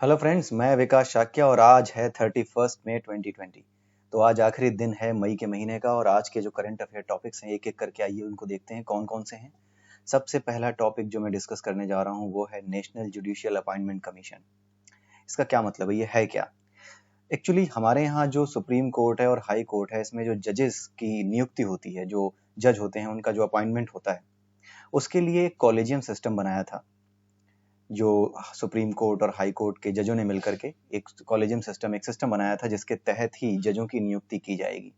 Hello friends, मैं विकास शाक्य और आज है 31 मई 2020। तो आज आखिरी दिन है मई के महीने का और आज के जो करंट अफेयर टॉपिक्स हैं एक एक करके आइए उनको देखते हैं कौन कौन से हैं। सबसे पहला टॉपिक जो मैं डिस्कस करने जा रहा हूँ वो है नेशनल जुडिशियल अपॉइंटमेंट कमीशन। इसका क्या मतलब है, ये है क्या? एक्चुअली हमारे यहाँ जो सुप्रीम कोर्ट है और हाई कोर्ट है, इसमें जो जजेस की नियुक्ति होती है, जो जज होते हैं उनका जो अपॉइंटमेंट होता है, उसके लिए एक कॉलेजियम सिस्टम बनाया था। जो सुप्रीम कोर्ट और हाई कोर्ट के जजों ने मिलकर के एक कॉलेजियम सिस्टम, एक सिस्टम बनाया था जिसके तहत ही जजों की नियुक्ति की जाएगी।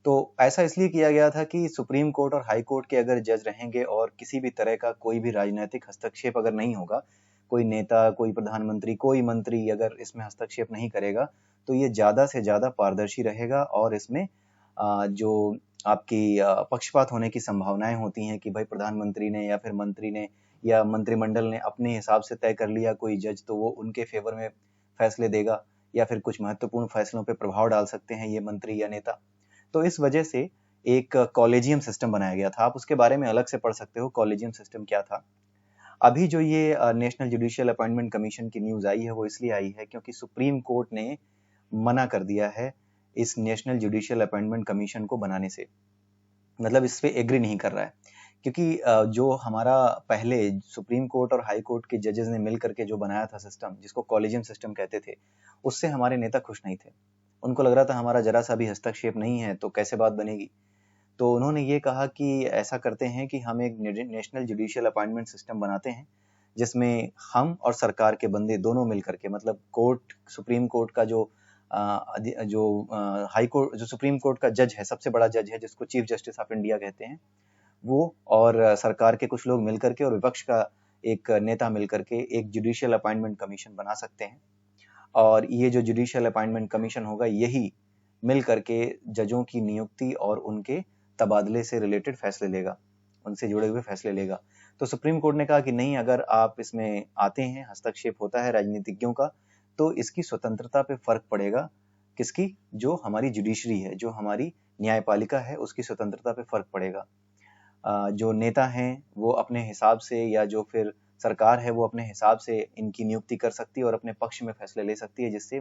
तो ऐसा इसलिए किया गया था कि सुप्रीम कोर्ट और हाई कोर्ट के अगर जज रहेंगे और किसी भी तरह का कोई भी राजनीतिक हस्तक्षेप अगर नहीं होगा, कोई नेता, कोई प्रधानमंत्री, कोई मंत्री अगर इसमें हस्तक्षेप नहीं करेगा, तो ये ज्यादा से ज्यादा पारदर्शी रहेगा और इसमें जो आपकी पक्षपात होने की संभावनाएं होती हैं कि भाई प्रधानमंत्री ने या फिर मंत्री ने या मंत्रिमंडल ने अपने हिसाब से तय कर लिया कोई जज, तो वो उनके फेवर में फैसले देगा या फिर कुछ महत्वपूर्ण फैसलों पे प्रभाव डाल सकते हैं ये मंत्री या नेता। तो इस वजह से एक कॉलेजियम सिस्टम बनाया गया था। आप उसके बारे में अलग से पढ़ सकते हो कॉलेजियम सिस्टम क्या था। अभी जो ये नेशनल जुडिशियल अपॉइंटमेंट कमीशन की न्यूज आई है वो इसलिए आई है क्योंकि सुप्रीम कोर्ट ने मना कर दिया है इस नेशनल जुडिशियल अपॉइंटमेंट कमीशन को बनाने से। मतलब इस पे एग्री नहीं कर रहा है क्योंकि जो हमारा पहले सुप्रीम कोर्ट और हाई कोर्ट के जजेस ने मिल करके जो बनाया था सिस्टम, जिसको कॉलेजियम सिस्टम कहते थे, उससे हमारे नेता खुश नहीं थे। उनको लग रहा था हमारा जरा सा भी हस्तक्षेप नहीं है तो कैसे बात बनेगी। तो उन्होंने ये कहा कि ऐसा करते हैं कि हम एक नेशनल जुडिशियल अपॉइंटमेंट सिस्टम बनाते हैं जिसमें हम और सरकार के बंदे दोनों मिलकर के, मतलब कोर्ट, सुप्रीम कोर्ट का जो जो हाई कोर्ट, जो सुप्रीम कोर्ट का जज है, सबसे बड़ा जज है जिसको चीफ जस्टिस ऑफ इंडिया कहते हैं, वो और सरकार के कुछ लोग मिलकर के और विपक्ष का एक नेता मिलकर के एक जुडिशियल अपॉइंटमेंट कमीशन बना सकते हैं। और ये जो जुडिशियल अपॉइंटमेंट कमीशन होगा यही मिल करके जजों की नियुक्ति और उनके तबादले से रिलेटेड फैसले लेगा, उनसे जुड़े हुए फैसले लेगा। तो सुप्रीम कोर्ट ने कहा कि नहीं, अगर आप इसमें आते हैं, हस्तक्षेप होता है राजनीतिज्ञों का, तो इसकी स्वतंत्रता पे फर्क पड़ेगा। किसकी? जो हमारी जुडिशरी है, जो हमारी न्यायपालिका है, उसकी स्वतंत्रता पे फर्क पड़ेगा। जो नेता हैं वो अपने हिसाब से, या जो फिर सरकार है वो अपने हिसाब से इनकी नियुक्ति कर सकती है और अपने पक्ष में फैसले ले सकती है, जिससे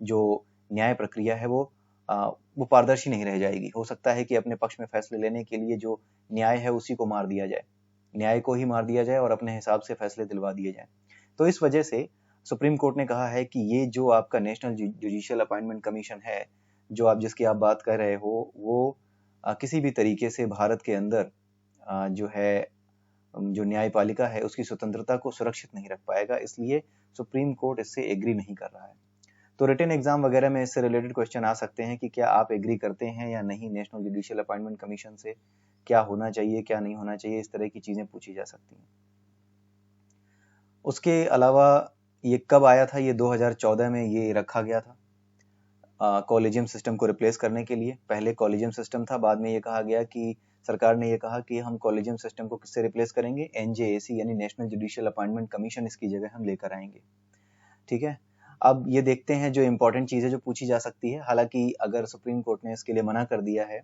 जो न्याय प्रक्रिया है वो पारदर्शी नहीं रह जाएगी। हो सकता है कि अपने पक्ष में फैसले लेने के लिए जो न्याय है उसी को मार दिया जाए, न्याय को ही मार दिया जाए और अपने हिसाब से फैसले दिलवा दिए जाए। तो इस वजह से सुप्रीम कोर्ट ने कहा है कि ये जो आपका नेशनल जुडिशियल अपॉइंटमेंट कमीशन है, जो आप जिसकी आप बात कर रहे हो, वो किसी भी तरीके से भारत के अंदर जो है, जो न्यायपालिका है उसकी स्वतंत्रता को सुरक्षित नहीं रख पाएगा, इसलिए सुप्रीम कोर्ट इससे एग्री नहीं कर रहा है। तो रिटन एग्जाम वगैरह में इससे रिलेटेड क्वेश्चन आ सकते हैं कि क्या आप एग्री करते हैं या नहीं नेशनल जुडिशियल अपॉइंटमेंट कमीशन से, क्या होना चाहिए क्या नहीं होना चाहिए, इस तरह की चीजें पूछी जा सकती हैं। उसके अलावा ये कब आया था? ये 2014 में ये रखा गया था कॉलेजियम सिस्टम को रिप्लेस करने के लिए। पहले कॉलेजियम सिस्टम था, बाद में ये कहा गया कि सरकार ने ये कहा कि हम कॉलेजियम सिस्टम को किससे रिप्लेस करेंगे? एनजेएसी यानी नेशनल जुडिशियल अपॉइंटमेंट कमीशन, इसकी जगह हम लेकर आएंगे। ठीक है, अब ये देखते हैं जो इंपॉर्टेंट चीजें जो पूछी जा सकती है। हालांकि अगर सुप्रीम कोर्ट ने इसके लिए मना कर दिया है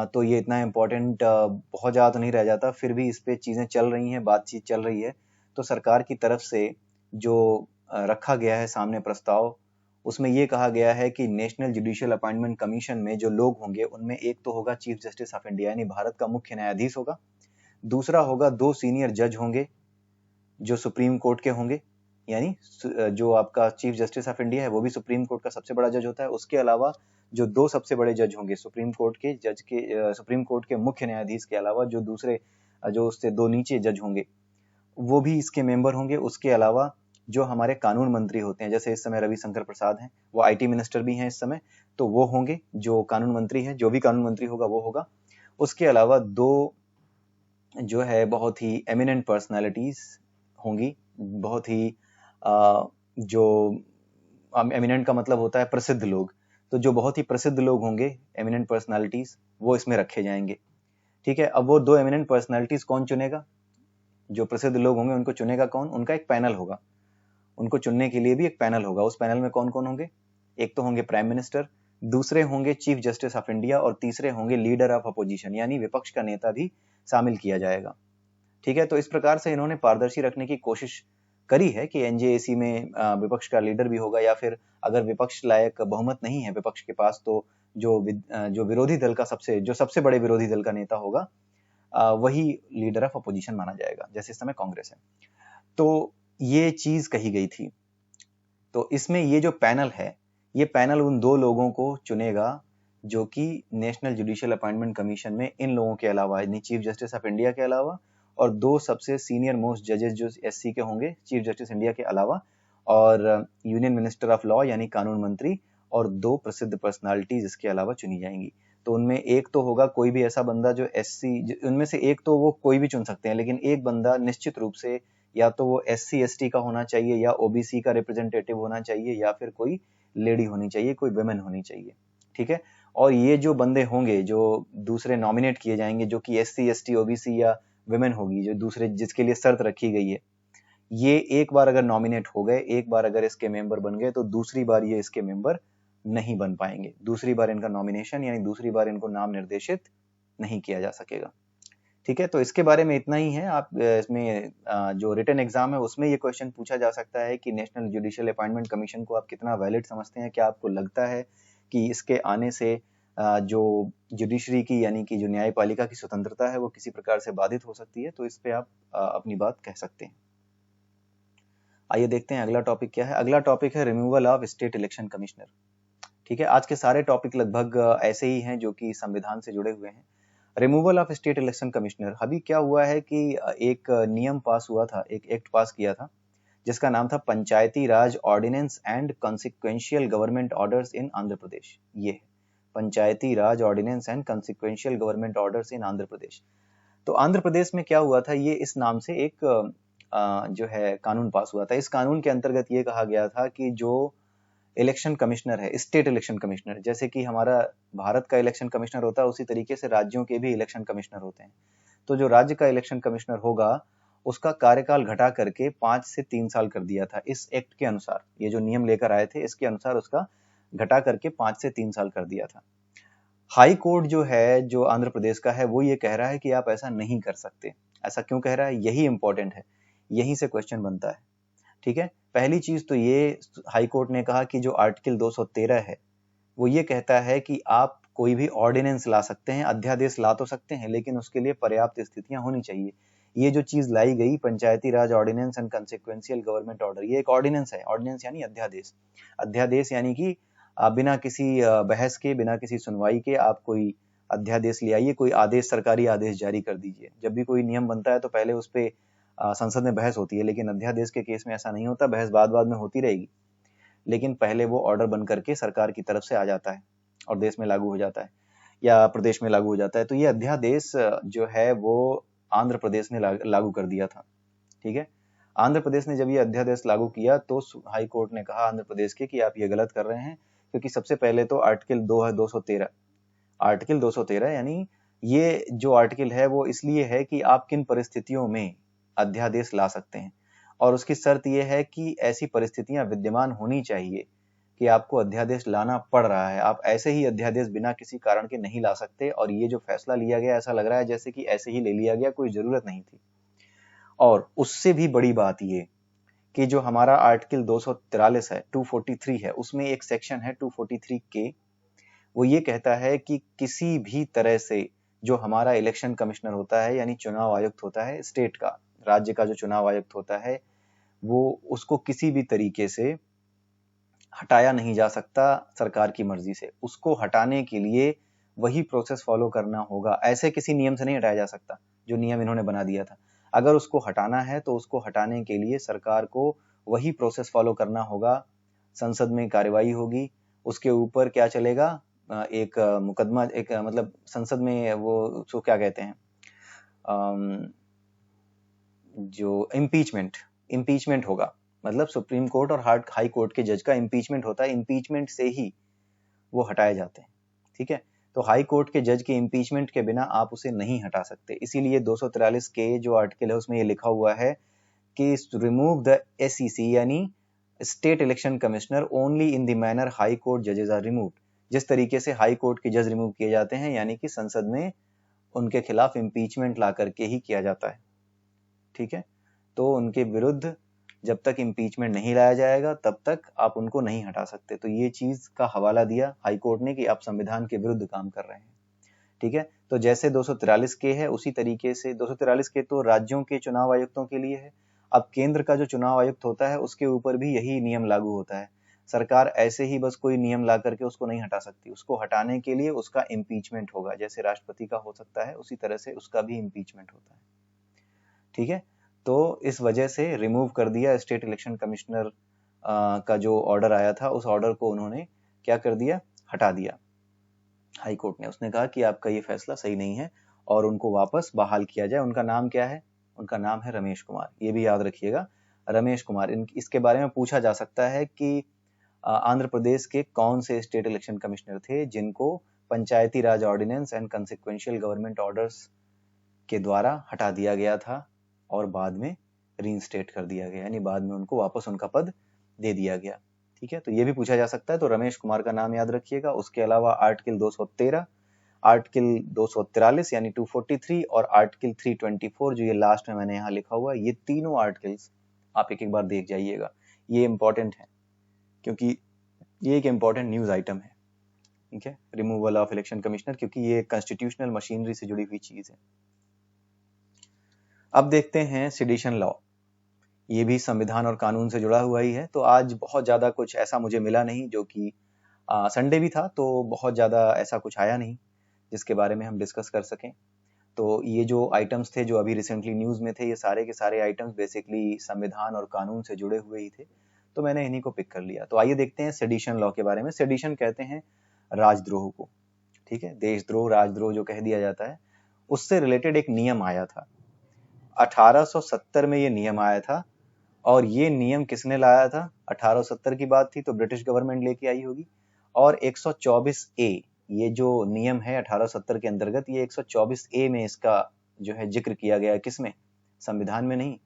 तो ये इतना इम्पोर्टेंट बहुत ज्यादा तो नहीं रह जाता, फिर भी इस पे चीजें चल रही हैं, बातचीत चल रही है। तो सरकार की तरफ से जो रखा गया है सामने प्रस्ताव, उसमें ये कहा गया है कि नेशनल जुडिशियल अपॉइंटमेंट कमीशन में जो लोग होंगे उनमें एक तो होगा चीफ जस्टिस ऑफ इंडिया यानी भारत का मुख्य न्यायाधीश होगा, दूसरा होगा 2 सीनियर जज होंगे जो सुप्रीम कोर्ट के होंगे, यानी जो आपका चीफ जस्टिस ऑफ इंडिया है वो भी सुप्रीम कोर्ट का सबसे बड़ा जज होता है। उसके अलावा जो 2 सबसे बड़े जज होंगे सुप्रीम कोर्ट के जज के, सुप्रीम कोर्ट के मुख्य न्यायाधीश के अलावा जो दूसरे जो उससे 2 नीचे जज होंगे वो भी इसके मेंबर होंगे। उसके अलावा जो हमारे कानून मंत्री होते हैं, जैसे इस समय रविशंकर प्रसाद हैं, वो आईटी मिनिस्टर भी हैं इस समय, तो वो होंगे जो कानून मंत्री हैं, जो भी कानून मंत्री होगा वो होगा। उसके अलावा 2 जो है बहुत ही एमिनेंट पर्सनालिटीज होंगी, बहुत ही जो एमिनेंट का मतलब होता है प्रसिद्ध लोग, तो जो बहुत ही प्रसिद्ध लोग होंगे, एमिनेंट पर्सनालिटीज, वो इसमें रखे जाएंगे। ठीक है, अब वो 2 एमिनेंट पर्सनालिटीज कौन चुनेगा? जो प्रसिद्ध लोग होंगे उनको चुनेगा कौन? उनका एक पैनल होगा, उनको चुनने के लिए भी एक पैनल होगा। उस पैनल में कौन कौन होंगे? एक तो होंगे प्राइम मिनिस्टर, दूसरे होंगे चीफ जस्टिस ऑफ इंडिया और तीसरे होंगे लीडर ऑफ अपोजिशन यानी विपक्ष का नेता भी शामिल किया जाएगा। ठीक है, तो इस प्रकार से इन्होंने पारदर्शी रखने की कोशिश करी है कि एनजेएसी में विपक्ष का लीडर भी होगा, या फिर अगर विपक्ष लायक बहुमत नहीं है विपक्ष के पास, तो जो विरोधी दल का सबसे बड़े विरोधी दल का नेता होगा, वही लीडर ऑफ अपोजिशन माना जाएगा, जैसे इस समय कांग्रेस है। तो ये चीज कही गई थी। तो इसमें ये जो पैनल है, ये पैनल उन 2 लोगों को चुनेगा जो कि नेशनल जुडिशियल अपॉइंटमेंट कमीशन में इन लोगों के अलावा, यानी चीफ जस्टिस ऑफ इंडिया के अलावा, और 2 सबसे सीनियर मोस्ट जजेस जो एससी के होंगे चीफ जस्टिस इंडिया के अलावा, और यूनियन मिनिस्टर ऑफ लॉ यानी कानून मंत्री, और 2 प्रसिद्ध पर्सनालिटीज इसके अलावा चुनी जाएंगी। तो उनमें एक तो होगा कोई भी ऐसा बंदा जो एससी, उनमें से एक तो वो कोई भी चुन सकते हैं, लेकिन एक बंदा निश्चित रूप से या तो वो एससी एसटी का होना चाहिए, या ओबीसी का रिप्रेजेंटेटिव होना चाहिए, या फिर कोई लेडी होनी चाहिए, कोई वुमेन होनी चाहिए। ठीक है। और ये जो बंदे होंगे जो दूसरे नॉमिनेट किए जाएंगे, जो कि एससी एसटी ओबीसी या वुमेन होगी, जो दूसरे जिसके लिए शर्त रखी गई है, ये एक बार अगर नॉमिनेट हो गए, एक बार अगर इसके मेंबर बन गए, तो दूसरी बार ये इसके मेंबर नहीं बन पाएंगे। दूसरी बार इनका नॉमिनेशन यानी दूसरी बार इनको नाम निर्देशित नहीं किया जा सकेगा। ठीक है। तो इसके बारे में इतना ही है। आप इसमें जो रिटन एग्जाम है उसमें ये क्वेश्चन पूछा जा सकता है कि नेशनल जुडिशियल अपॉइंटमेंट कमीशन को आप कितना वैलिड समझते हैं। क्या आपको लगता है कि इसके आने से जो जुडिशरी की यानी कि जो न्यायपालिका की स्वतंत्रता है वो किसी प्रकार से बाधित हो सकती है? तो इस पे आप अपनी बात कह सकते हैं। आइए देखते हैं अगला टॉपिक क्या है। अगला टॉपिक है removal of state election commissioner. ठीक है। आज के सारे टॉपिक लगभग ऐसे ही हैं जो कि संविधान से जुड़े हुए हैं। Removal of state election commissioner, अभी क्या हुआ है कि एक नियम पास हुआ था, एक एक्ट पास किया था जिसका नाम था panchayati raj ordinance and consequential government orders in Andhra Pradesh. ये panchayati raj ordinance and consequential government orders in Andhra Pradesh. तो आंध्र प्रदेश में क्या हुआ था, ये इस नाम से एक जो है कानून पास हुआ था। इस कानून के अंतर्गत ये कहा गया था कि जो इलेक्शन कमिश्नर है, स्टेट इलेक्शन कमिश्नर, जैसे कि हमारा भारत का इलेक्शन कमिश्नर होता है उसी तरीके से राज्यों के भी इलेक्शन कमिश्नर होते हैं। तो जो राज्य का इलेक्शन कमिश्नर होगा उसका कार्यकाल घटा करके 5 से 3 साल कर दिया था। इस एक्ट के अनुसार, ये जो नियम लेकर आए थे इसके अनुसार उसका घटा करके 5 से 3 साल कर दिया था। हाई कोर्ट जो है, जो आंध्र प्रदेश का है, वो ये कह रहा है कि आप ऐसा नहीं कर सकते। ऐसा क्यों कह रहा है, यही इंपॉर्टेंट है, यहीं से क्वेश्चन बनता है। ठीक है। पहली चीज तो ये, हाई कोर्ट ने कहा कि जो आर्टिकल 213 है वो ये कहता है कि आप कोई भी ऑर्डिनेंस ला सकते हैं, अध्यादेश ला तो सकते हैं, लेकिन उसके लिए पर्याप्त स्थितियां होनी चाहिए। ये जो चीज लाई गई panchayati raj ordinance and consequential government order, ये एक ऑर्डिनेंस है। ऑर्डिनेंस यानी अध्यादेश, अध्यादेश यानी कि बिना किसी बहस के, बिना किसी सुनवाई के आप कोई अध्यादेश ले आइए, कोई आदेश, सरकारी आदेश जारी कर दीजिए। जब भी कोई नियम बनता है तो पहले उस पे संसद में बहस होती है, लेकिन अध्यादेश के केस में ऐसा नहीं होता, बहस बाद बाद में होती रहेगी, लेकिन पहले वो ऑर्डर बन करके सरकार की तरफ से आ जाता है और देश में लागू हो जाता है या प्रदेश में लागू हो जाता है। तो ये अध्यादेश जो है वो आंध्र प्रदेश ने लागू कर दिया था। ठीक है। आंध्र प्रदेश ने जब ये अध्यादेश लागू किया तो हाई कोर्ट ने कहा आंध्र प्रदेश के कि आप ये गलत कर रहे हैं, क्योंकि सबसे पहले तो आर्टिकल 213, आर्टिकल 213 यानी ये जो आर्टिकल है वो इसलिए है कि आप किन परिस्थितियों में अध्यादेश ला सकते हैं, और उसकी शर्त यह है कि ऐसी परिस्थितियां विद्यमान होनी चाहिए कि आपको अध्यादेश लाना पड़ रहा है। आप ऐसे ही अध्यादेश बिना किसी कारण के नहीं ला सकते, और ये जो फैसला लिया गया ऐसा लग रहा है जैसे कि ऐसे ही ले लिया गया, कोई जरूरत नहीं थी। और उससे भी बड़ी बात ये कि जो हमारा आर्टिकल 243 है, 243 है, उसमें एक सेक्शन है 243 के, वो ये कहता है कि किसी भी तरह से जो हमारा इलेक्शन कमिश्नर होता है यानी चुनाव आयुक्त होता है स्टेट का, राज्य का जो चुनाव आयुक्त होता है, वो उसको किसी भी तरीके से हटाया नहीं जा सकता सरकार की मर्जी से। उसको हटाने के लिए वही प्रोसेस फॉलो करना होगा, ऐसे किसी नियम से नहीं हटाया जा सकता जो नियम इन्होंने बना दिया था। अगर उसको हटाना है तो उसको हटाने के लिए सरकार को वही प्रोसेस फॉलो करना होगा, संसद में कार्यवाही होगी, उसके ऊपर क्या चलेगा, एक मुकदमा, एक मतलब संसद में वो उसको क्या कहते हैं, जो इम्पीचमेंट होगा, मतलब सुप्रीम कोर्ट और हाई कोर्ट के जज का इम्पीचमेंट होता है, इम्पीचमेंट से ही वो हटाए जाते हैं। ठीक है। तो हाई कोर्ट के जज के इम्पीचमेंट के बिना आप उसे नहीं हटा सकते। इसीलिए 243 के जो आर्टिकल है उसमें ये लिखा हुआ है कि रिमूव द एसईसी यानी state election commissioner only in the manner high court जजेस आर रिमूव्ड। जिस तरीके से हाई कोर्ट के जज रिमूव किए जाते हैं, यानी कि संसद में उनके खिलाफ इम्पीचमेंट ला करके ही किया जाता है। ठीक है। तो उनके विरुद्ध जब तक इम्पीचमेंट नहीं लाया जाएगा तब तक आप उनको नहीं हटा सकते। तो ये चीज का हवाला दिया हाई कोर्ट ने कि आप संविधान के विरुद्ध काम कर रहे हैं। ठीक है, तो जैसे 243 के है उसी तरीके से 243 के तो राज्यों के चुनाव आयुक्तों के लिए है। अब केंद्र का जो चुनाव आयुक्त होता है उसके ऊपर भी यही नियम लागू होता है। सरकार ऐसे ही बस कोई नियम ला करके उसको नहीं हटा सकती, उसको हटाने के लिए उसका इम्पीचमेंट होगा। जैसे राष्ट्रपति का हो सकता है उसी तरह से उसका भी इम्पीचमेंट होता है। ठीक है, तो इस वजह से रिमूव कर दिया स्टेट इलेक्शन कमिश्नर का जो ऑर्डर आया था, उस ऑर्डर को उन्होंने क्या कर दिया, हटा दिया हाई कोर्ट ने। उसने कहा कि आपका ये फैसला सही नहीं है और उनको वापस बहाल किया जाए। उनका नाम क्या है, उनका नाम है रमेश कुमार, ये भी याद रखिएगा, रमेश कुमार। इसके बारे में पूछा जा सकता है कि आंध्र प्रदेश के कौन से स्टेट इलेक्शन कमिश्नर थे जिनको panchayati raj ordinance and consequential government orders के द्वारा हटा दिया गया था और बाद में रीइंस्टेट कर दिया गया, यानी बाद में उनको वापस उनका पद दे दिया गया। ठीक है, तो ये भी पूछा जा सकता है, तो रमेश कुमार का नाम याद रखिएगा। उसके अलावा आर्टिकल 213, आर्टिकल 243 यानी 243 और आर्टिकल 324 जो ये लास्ट में मैंने यहाँ लिखा हुआ, ये तीनों आर्टिकल्स आप एक एक बार देख जाइएगा, ये इंपॉर्टेंट है क्योंकि ये एक इंपॉर्टेंट न्यूज आइटम है। ठीक है, रिमूवल ऑफ इलेक्शन कमिश्नर, क्योंकि ये कॉन्स्टिट्यूशनल मशीनरी से जुड़ी हुई चीज है। अब देखते हैं सेडिशन लॉ, ये भी संविधान और कानून से जुड़ा हुआ ही है। तो आज बहुत ज्यादा कुछ ऐसा मुझे मिला नहीं, जो कि संडे भी था तो बहुत ज्यादा ऐसा कुछ आया नहीं जिसके बारे में हम डिस्कस कर सकें। तो ये जो आइटम्स थे जो अभी रिसेंटली न्यूज में थे, ये सारे के सारे आइटम्स बेसिकली संविधान और कानून से जुड़े हुए ही थे, तो मैंने इन्हीं को पिक कर लिया। तो आइए देखते हैं सेडिशन लॉ के बारे में। सेडिशन कहते हैं राजद्रोह को। ठीक है, देशद्रोह, राजद्रोह जो कह दिया जाता है, उससे रिलेटेड एक नियम आया था 1870 में। ये नियम आया था और ये नियम किसने लाया था, 1870 की बात थी तो ब्रिटिश गवर्नमेंट लेके आई होगी। और 124 ए, ये जो नियम है 1870 के अंतर्गत, ये 124 ए में इसका जो है जिक्र किया गया है। किसमें, संविधान में नहीं,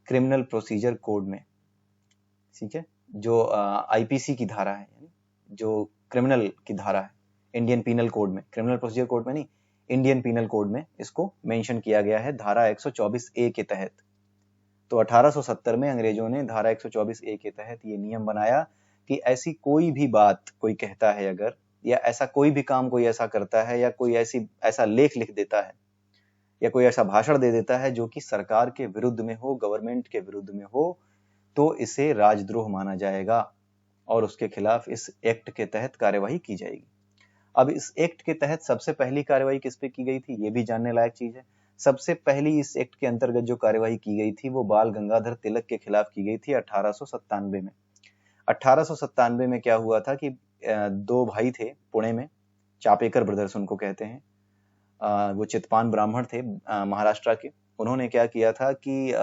क्रिमिनल प्रोसीजर कोड में। ठीक है, जो आईपीसी की धारा है, जो क्रिमिनल की धारा है इंडियन पीनल कोड में, क्रिमिनल प्रोसीजर कोड में नहीं, इंडियन पीनल कोड में इसको मेंशन किया गया है धारा 124 ए के तहत। तो 1870 में अंग्रेजों ने धारा 124 ए के तहत ये नियम बनाया कि ऐसी कोई भी बात कोई कहता है अगर, या ऐसा कोई भी काम कोई ऐसा करता है, या कोई ऐसा लेख लिख देता है, या कोई ऐसा भाषण दे देता है जो कि सरकार के विरुद्ध में हो, गवर्नमेंट के विरुद्ध में हो, तो इसे राजद्रोह माना जाएगा और उसके खिलाफ इस एक्ट के तहत कार्यवाही की जाएगी। अब इस एक्ट के तहत सबसे पहली कार्यवाही किस पे की गई थी, ये भी जानने लायक चीज है। सबसे पहली इस एक्ट के अंतर्गत जो कार्यवाही की गई थी वो बाल गंगाधर तिलक के खिलाफ की गई थी 1897 में। 1897 में क्या हुआ था कि दो भाई थे पुणे में, चापेकर ब्रदर्स उनको कहते हैं, वो चितपान ब्राह्मण थे महाराष्ट्र के। उन्होंने क्या किया था कि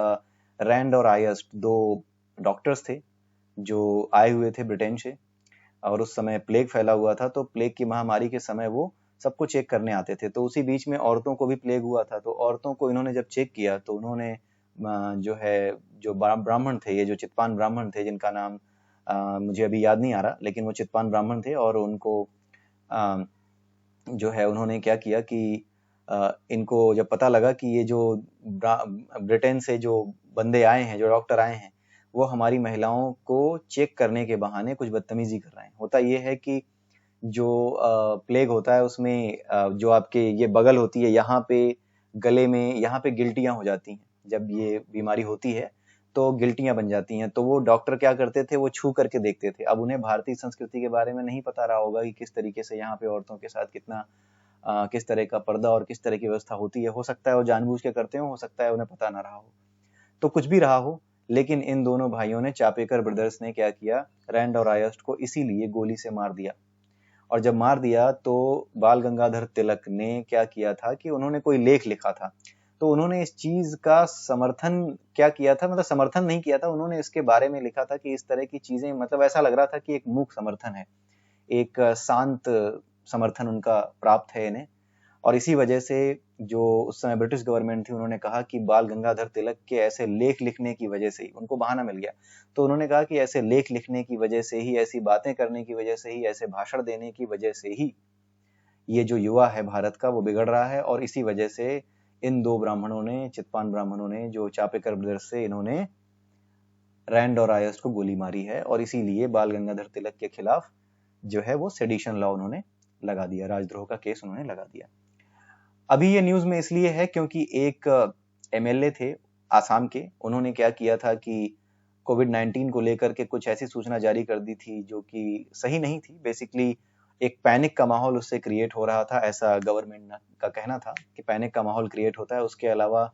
रैंड और आयस्ट दो डॉक्टर्स थे जो आए हुए थे ब्रिटेन से, और उस समय प्लेग फैला हुआ था, तो प्लेग की महामारी के समय वो सबको चेक करने आते थे। तो उसी बीच में औरतों को भी प्लेग हुआ था, तो औरतों को इन्होंने जब चेक किया तो उन्होंने जो है, जो ब्राह्मण थे, ये जो चितपान ब्राह्मण थे जिनका नाम मुझे अभी याद नहीं आ रहा, लेकिन वो चितपान ब्राह्मण थे, और उनको जो है उन्होंने क्या किया कि इनको जब पता लगा कि ये जो ब्रिटेन से जो बंदे आए हैं, जो डॉक्टर आए हैं, वो हमारी महिलाओं को चेक करने के बहाने कुछ बदतमीजी कर रहे हैं। होता ये है कि जो प्लेग होता है उसमें जो आपके ये बगल होती है, यहाँ पे गले में, यहाँ पे गिल्टियां हो जाती हैं। जब ये बीमारी होती है तो गिल्टियां बन जाती हैं, तो वो डॉक्टर क्या करते थे, वो छू करके देखते थे। अब उन्हें भारतीय संस्कृति के बारे में नहीं पता रहा होगा कि किस तरीके से यहाँ पे औरतों के साथ कितना किस तरह का पर्दा और किस तरह की व्यवस्था होती है। हो सकता है वो जानबूझ के करते हो सकता है उन्हें पता ना रहा हो, तो कुछ भी रहा हो, लेकिन इन दोनों भाइयों ने, चापेकर ब्रदर्स ने क्या किया, रैंड और आयस्ट को इसीलिए गोली से मार दिया। और जब मार दिया तो बाल गंगाधर तिलक ने क्या किया था कि उन्होंने कोई लेख लिखा था, तो उन्होंने इस चीज का समर्थन क्या किया था, मतलब समर्थन नहीं किया था, उन्होंने इसके बारे में लिखा था कि इस तरह की चीजें, मतलब ऐसा लग रहा था कि एक मूक समर्थन है, एक शांत समर्थन उनका प्राप्त है इन्हें। और इसी वजह से जो उस समय ब्रिटिश गवर्नमेंट थी, उन्होंने कहा कि बाल गंगाधर तिलक के ऐसे लेख लिखने की वजह से ही, उनको बहाना मिल गया, तो उन्होंने कहा कि ऐसे लेख लिखने की वजह से ही, ऐसी बातें करने की वजह से ही, ऐसे भाषण देने की वजह से ही ये जो युवा है भारत का वो बिगड़ रहा है। और इसी वजह से इन दो ब्राह्मणों ने, चितपान ब्राह्मणों ने, जो चापेकर ब्रदर्स से, इन्होंने रैंड और आयस्ट को गोली मारी है, और इसीलिए बाल गंगाधर तिलक के खिलाफ जो है वो सेडिशन लॉ उन्होंने लगा दिया, राजद्रोह का केस उन्होंने लगा दिया। अभी ये न्यूज में इसलिए है क्योंकि एक एमएलए थे आसाम के, उन्होंने क्या किया था कि कोविड-19 को लेकर के कुछ ऐसी सूचना जारी कर दी थी जो कि सही नहीं थी। बेसिकली एक पैनिक का माहौल उससे क्रिएट हो रहा था, ऐसा गवर्नमेंट का कहना था कि पैनिक का माहौल क्रिएट होता है। उसके अलावा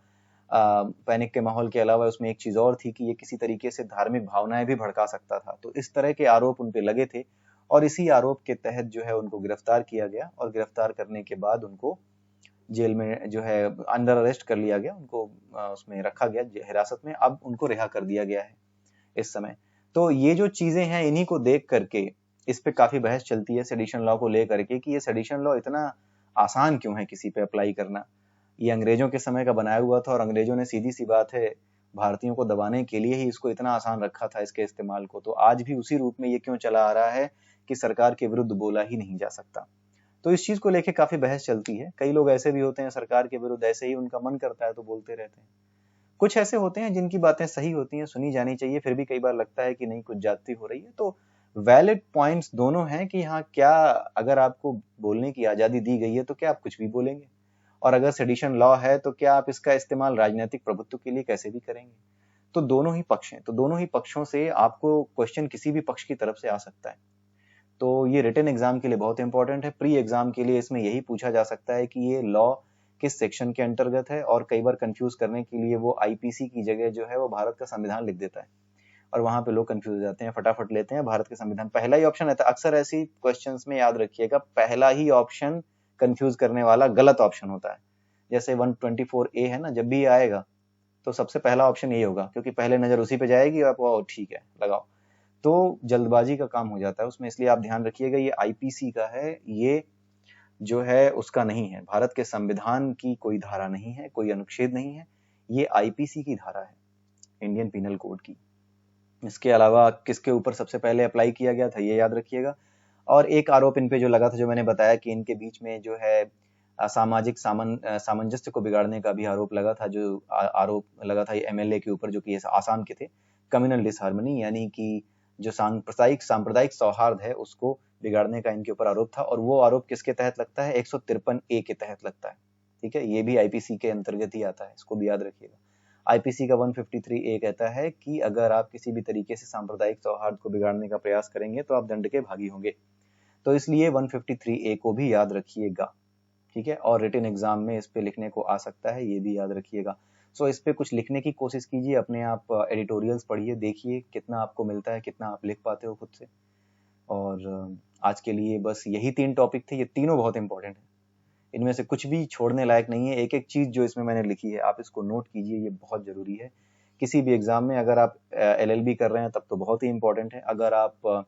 पैनिक के माहौल के अलावा उसमें एक चीज और थी कि ये किसी तरीके से धार्मिक भावनाएं भी भड़का सकता था। तो इस तरह के आरोप उन पे लगे थे, और इसी आरोप के तहत जो है उनको गिरफ्तार किया गया, और गिरफ्तार करने के बाद उनको जेल में जो है अंडर अरेस्ट कर लिया गया, उनको उसमें रखा गया हिरासत में। अब उनको रिहा कर दिया गया है इस समय। तो ये जो चीजें हैं, इन्हीं को देख करके इस पे काफी बहस चलती है सेडिशन लॉ को लेकर के कि ये सेडिशन लॉ इतना आसान क्यों है किसी पे अप्लाई करना। ये अंग्रेजों के समय का बनाया हुआ था, और अंग्रेजों ने सीधी सी बात है भारतीयों को दबाने के लिए ही इसको इतना आसान रखा था, इसके इस्तेमाल को। तो आज भी उसी रूप में ये क्यों चला आ रहा है कि सरकार के विरुद्ध बोला ही नहीं जा सकता। तो इस चीज को लेके काफी बहस चलती है। कई लोग ऐसे भी होते हैं सरकार के विरुद्ध ऐसे ही उनका मन करता है तो बोलते रहते हैं। कुछ ऐसे होते हैं जिनकी बातें सही होती हैं, सुनी जानी चाहिए, फिर भी कई बार लगता है कि नहीं कुछ ज्यादती हो रही है। तो वैलिड पॉइंट्स दोनों हैं कि हाँ, क्या अगर आपको बोलने की आजादी दी गई है तो क्या आप कुछ भी बोलेंगे, और अगर सेडिशन लॉ है तो क्या आप इसका इस्तेमाल राजनीतिक प्रभुत्व के लिए कैसे भी करेंगे। तो दोनों ही पक्ष हैं, तो दोनों ही पक्षों से आपको क्वेश्चन किसी भी पक्ष की तरफ से आ सकता है। तो ये रिटन एग्जाम के लिए बहुत इंपॉर्टेंट है। प्री एग्जाम के लिए इसमें यही पूछा जा सकता है कि ये लॉ किस सेक्शन के अंतर्गत है, और कई बार कंफ्यूज करने के लिए वो आईपीसी की जगह जो है वो भारत का संविधान लिख देता है, और वहां पे लोग कंफ्यूज हो जाते हैं, फटाफट लेते हैं भारत के संविधान, पहला ही ऑप्शन रहता है। अक्सर ऐसी क्वेश्चंस में याद रखिएगा, पहला ही ऑप्शन कंफ्यूज करने वाला गलत ऑप्शन होता है। जैसे 124A है ना, जब भी आएगा तो सबसे पहला ऑप्शन यही होगा, क्योंकि पहले नजर उसी पे जाएगी, आपको ठीक है लगाओ। तो जल्दबाजी का काम हो जाता है उसमें, इसलिए आप ध्यान रखिएगा ये आईपीसी का है, ये जो है उसका नहीं है, भारत के संविधान की कोई धारा नहीं है, कोई अनुच्छेद नहीं है, ये आईपीसी की धारा है, इंडियन पिनल कोड की। इसके अलावा किसके ऊपर सबसे पहले अप्लाई किया गया था ये याद रखिएगा। और एक आरोप इन पे जो लगा था, जो मैंने बताया कि इनके बीच में जो है सामाजिक सामंजस्य को बिगाड़ने का भी आरोप लगा था, जो आरोप लगा था ये एमएलए के ऊपर, जो कि आसाम के थे। कम्युनल डिसहार्मनी, यानी कि जो सांप्रदायिक सौहार्द है उसको बिगाड़ने का इनके ऊपर आरोप था, और वो आरोप किसके तहत लगता है, 153A के तहत लगता है। ठीक है, ये भी आईपीसी के अंतर्गत ही आता है, इसको भी याद रखिएगा। आईपीसी का 153A कहता है कि अगर आप किसी भी तरीके से सांप्रदायिक सौहार्द को बिगाड़ने का प्रयास करेंगे तो आप दंड के भागी होंगे। तो इसलिए 153A को भी याद रखिएगा। ठीक है, और रिटन एग्जाम में इस पे लिखने को आ सकता है, ये भी याद रखिएगा। सो इस पे कुछ लिखने की कोशिश कीजिए, अपने आप एडिटोरियल्स पढ़िए, देखिए कितना आपको मिलता है, कितना आप लिख पाते हो खुद से। और आज के लिए बस यही 3 टॉपिक थे, ये तीनों बहुत इंपॉर्टेंट है, इनमें से कुछ भी छोड़ने लायक नहीं है। एक एक चीज जो इसमें मैंने लिखी है आप इसको नोट कीजिए, ये बहुत जरूरी है किसी भी एग्जाम में। अगर आप एलएलबी कर रहे हैं तब तो बहुत ही इंपॉर्टेंट है, अगर आप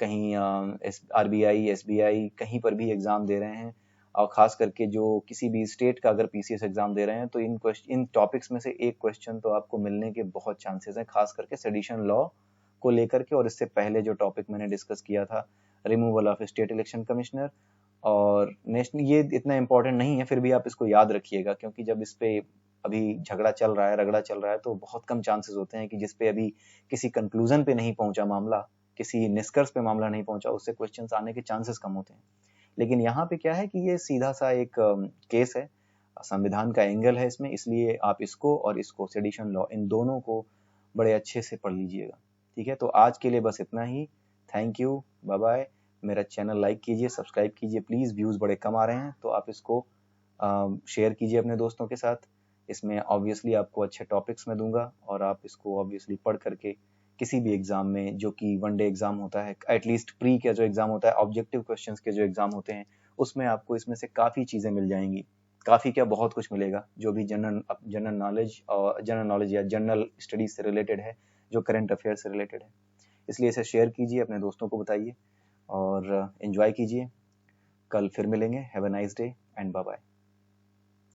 कहीं आरबीआई एसबीआई कहीं पर भी एग्जाम दे रहे हैं, और खास करके जो किसी भी स्टेट का अगर पीसीएस एग्जाम दे रहे हैं, तो इन टॉपिक्स में से एक क्वेश्चन तो आपको मिलने के बहुत चांसेस हैं, खास करके सेडिशन लॉ को लेकर के। और इससे पहले जो टॉपिक मैंने डिस्कस किया था, removal of state election commissioner और नेशनल, ये इतना इंपॉर्टेंट नहीं है, फिर भी आप इसको याद रखिएगा, क्योंकि जब इस पे अभी झगड़ा चल रहा है, रगड़ा चल रहा है, तो बहुत कम चांसेस होते हैं कि जिसपे अभी किसी कंक्लूजन पे नहीं पहुंचा मामला, किसी निष्कर्ष पे मामला नहीं पहुंचा, उससे क्वेश्चंस आने के चांसेस कम होते हैं। लेकिन यहाँ पे क्या है कि ये सीधा सा एक केस है, संविधान का एंगल है इसमें, इसलिए आप इसको और इसको, सेडिशन लॉ, इन दोनों को बड़े अच्छे से पढ़ लीजिएगा। ठीक है, तो आज के लिए बस इतना ही। Thank you, bye bye. मेरा चैनल लाइक कीजिए, सब्सक्राइब कीजिए प्लीज, व्यूज बड़े कम आ रहे हैं, तो आप इसको शेयर कीजिए अपने दोस्तों के साथ। इसमें ऑब्वियसली आपको अच्छे टॉपिक्स में दूंगा, और आप इसको ऑब्वियसली पढ़ करके किसी भी एग्जाम में, जो कि 1 डे एग्जाम होता है, एटलीस्ट प्री का जो एग्जाम होता है, ऑब्जेक्टिव क्वेश्चंस के जो एग्जाम होते हैं, उसमें आपको इसमें से काफी चीजें मिल जाएंगी। काफी क्या, बहुत कुछ मिलेगा, जो भी जनरल नॉलेज या जनरल स्टडीज से रिलेटेड है, जो करंट अफेयर से रिलेटेड है। इसलिए इसे शेयर कीजिए, अपने दोस्तों को बताइए, और एंजॉय कीजिए। कल फिर मिलेंगे। Have a nice day and bye bye.